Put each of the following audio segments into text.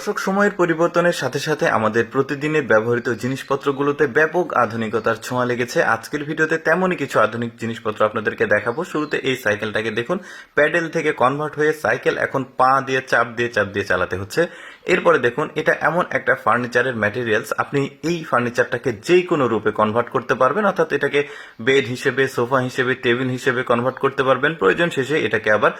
দর্শক, সময়ের পরিবর্তনের সাথে সাথে আমাদের প্রতিদিনের ব্যবহৃত জিনিসপত্রগুলোতে ব্যাপক আধুনিকতার ছোঁয়া লেগেছে। আজকের ভিডিওতে তেমনই কিছু আধুনিক জিনিসপত্র আপনাদেরকে দেখাবো। শুরুতে এই সাইকেলটাকে দেখুন, প্যাডেল থেকে কনভার্ট হয়ে সাইকেল এখন পা দিয়ে চাপ দিয়ে চালাতে হচ্ছে। এরপরে দেখুন, এটা এমন একটা ফার্নিচারের ম্যাটেরিয়ালস, আপনি এই ফার্নিচারটাকে যে কোনো রূপে কনভার্ট করতে পারবেন, অর্থাৎ এটাকে বেড হিসেবে, সোফা হিসেবে, টেবিল হিসেবে কনভার্ট করতে পারবেন। প্রয়োজন শেষে এটাকে আবার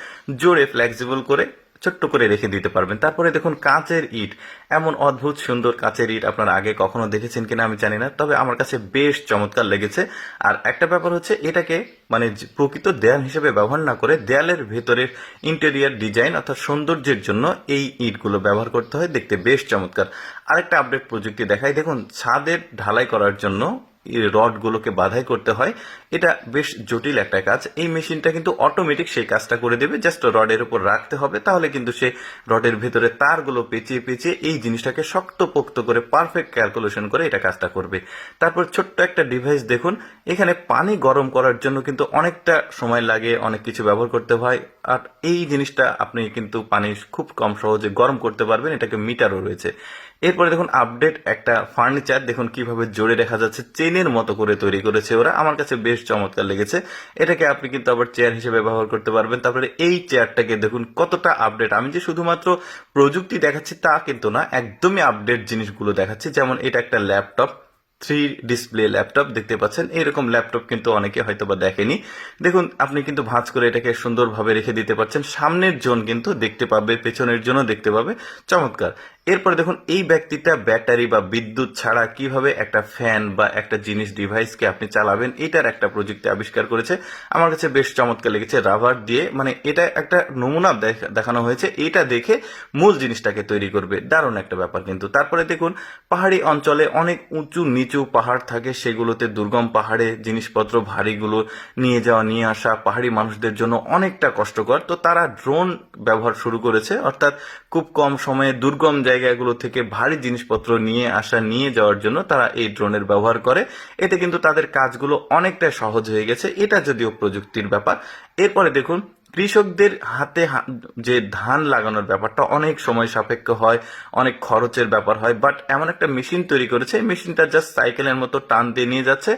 জোরে ফ্লেক্সিবল করে ছোট্ট করে রেখে দিতে পারবেন। তারপরে দেখুন কাঁচের ইট, এমন অদ্ভুত সুন্দর কাঁচের ইট আপনারা আগে কখনো দেখেছেন কিনা আমি জানি না, তবে আমার কাছে বেশ চমৎকার লেগেছে। আর একটা ব্যাপার হচ্ছে, এটাকে মানে প্রকৃত দেয়াল হিসেবে ব্যবহার না করে দেয়ালের ভেতরের ইন্টেরিয়ার ডিজাইন অর্থাৎ সৌন্দর্যের জন্য এই ইটগুলো ব্যবহার করতে হয়, দেখতে বেশ চমৎকার। আরেকটা আপডেট প্রযুক্তি দেখাই, দেখুন ছাদের ঢালাই করার জন্য রডগুলোকে বাধাই করতে হয়। এটা বেশ জটিল একটা কাজ। এই মেশিনটা কিন্তু অটোমেটিক সেই কাজটা করে দেবে, জাস্ট রডের উপর রাখতে হবে, তাহলে কিন্তু সে রডের ভেতরে তারগুলো পেঁচিয়ে পেঁচিয়ে এই জিনিসটাকে শক্তপোক্ত করে পারফেক্ট ক্যালকুলেশন করে এটা কাজটা করবে। তারপর ছোট্ট একটা ডিভাইস দেখুন, এখানে পানি গরম করার জন্য কিন্তু অনেকটা সময় লাগে, অনেক কিছু ব্যবহার করতে হয়। আর এই জিনিসটা আপনি কিন্তু পানি খুব কম সহজে গরম করতে পারবেন, এটাকে মিটারও রয়েছে। এরপরে দেখুন আপডেট একটা ফার্নিচার, দেখুন কিভাবে জোরে দেখা যাচ্ছে, চেনের মতো করে তৈরি করেছে ওরা, আমার কাছে বেশ চমৎকার লেগেছে। এটাকে আপনি কিন্তু আবার চেয়ার হিসেবে ব্যবহার করতে পারবেন। তারপরে এই চেয়ারটাকে দেখুন কতটা আপডেট, আমি যে শুধুমাত্র প্রযুক্তি দেখাচ্ছি তা কিন্তু না, একদমই আপডেট জিনিসগুলো দেখাচ্ছি। যেমন এটা একটা ল্যাপটপ, 3 ডিসপ্লে ল্যাপটপ দেখতে পাচ্ছেন। এরকম ল্যাপটপ কিন্তু অনেকে হয়তো বা দেখেনি। দেখুন আপনি কিন্তু ভাঁজ করে এটাকে সুন্দরভাবে রেখে দিতে পারছেন, সামনের জোন কিন্তু দেখতে পাবে, পেছনের জন্য দেখতে পাবে, চমৎকার। এরপরে দেখুন এই ব্যক্তিটা ব্যাটারি বা বিদ্যুৎ ছাড়া কিভাবে একটা ফ্যান বা একটা জিনিস ডিভাইসকে আপনি চালাবেন, এটার একটা প্রযুক্তি আবিষ্কার করেছে। আমার কাছে বেশ চমৎকার লেগেছে, রাবার দিয়ে, মানে এটা একটা নমুনা দেখানো হয়েছে, এটা দেখে মূল জিনিসটাকে তৈরি করবে, দারুণ একটা ব্যাপার কিন্তু। তারপরে দেখুন পাহাড়ি অঞ্চলে অনেক উঁচু নিচু পাহাড় থাকে, সেগুলোতে দুর্গম পাহাড়ে জিনিসপত্র ভারীগুলো নিয়ে যাওয়া নিয়ে আসা পাহাড়ি মানুষদের জন্য অনেকটা কষ্টকর, তো তারা ড্রোন ব্যবহার শুরু করেছে, অর্থাৎ খুব কম সময়ে দুর্গম জায়গাগুলো থেকে ভারী জিনিসপত্র নিয়ে আসা নিয়ে যাওয়ার জন্য তারা এই ড্রোনের ব্যবহার করে। এতে কিন্তু তাদের কাজগুলো অনেকটা সহজ হয়ে গেছে, এটা যদিও প্রযুক্তির ব্যাপার। এরপরে দেখুন কৃষকদের হাতে যে ধান লাগানোর ব্যাপারটা অনেক সময় সাপেক্ষ হয়, অনেক খরচের ব্যাপার হয়, বাট এমন একটা মেশিন তৈরি করেছে, এই মেশিনটা জাস্ট সাইকেলের মতো টান দিয়ে নিয়ে যাচ্ছে,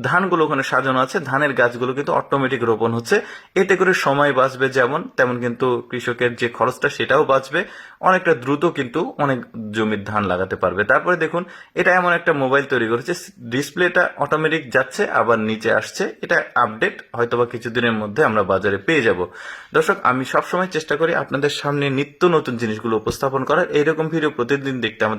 ধানগুলো ওখানে সাজানো আছে, ধানের গাছগুলো কিন্তু অটোমেটিক রোপণ হচ্ছে। এতে করে সময় বাঁচবে যেমন, তেমন কিন্তু কৃষকের যে খরচটা সেটাও বাঁচবে, অনেকটা দ্রুত কিন্তু অনেক জমির ধান লাগাতে পারবে। তারপরে দেখুন এটা এমন একটা মোবাইল তৈরি করেছে, ডিসপ্লেটা অটোমেটিক যাচ্ছে আবার নিচে আসছে, এটা আপডেট হয়তোবা কিছুদিনের মধ্যে আমরা বাজারে পেয়ে যাব। দর্শক, আমি সবসময় চেষ্টা করি আপনাদের সামনে নিত্য নতুন জিনিসগুলো উপস্থাপন করার, এইরকম ভিডিও প্রতিদিন দেখতে আমাদের